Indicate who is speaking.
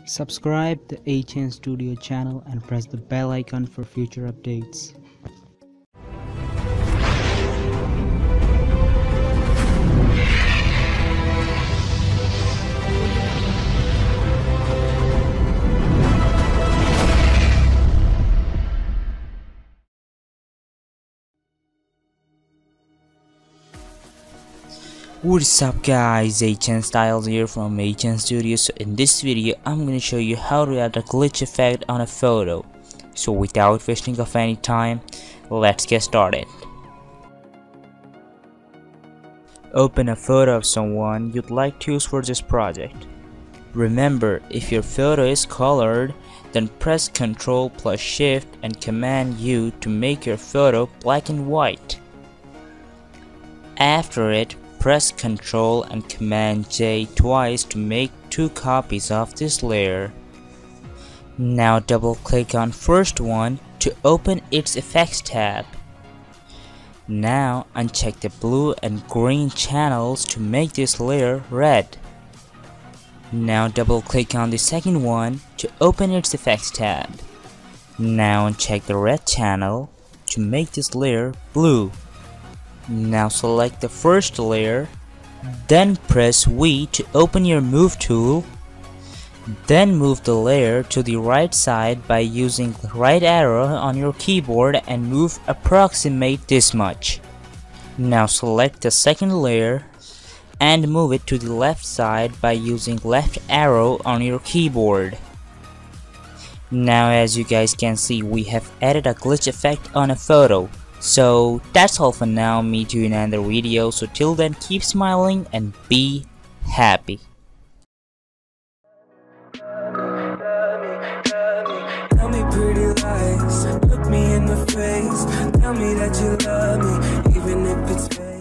Speaker 1: Subscribe the HN Studio channel and press the bell icon for future updates.
Speaker 2: What's up guys, HN Styles here from HN Studio. So in this video I'm going to show you how to add a glitch effect on a photo. So without wasting of any time, let's get started. Open a photo of someone you'd like to use for this project. Remember, if your photo is colored, then press Ctrl plus Shift and Command U to make your photo black and white. After it, press Ctrl and Command J twice to make 2 copies of this layer. Now double click on first one to open its effects tab. Now uncheck the blue and green channels to make this layer red. Now double click on the second one to open its effects tab. Now uncheck the red channel to make this layer blue. Now select the first layer, then press V to open your move tool. Then move the layer to the right side by using the right arrow on your keyboard and move approximate this much. Now select the second layer and move it to the left side by using left arrow on your keyboard. Now as you guys can see, we have added a glitch effect on a photo. So that's all for now. Meet you in another video. So till then, keep smiling and be happy.
Speaker 3: Tell me pretty lies, look me in the face, tell me that you love me, even if it's fake.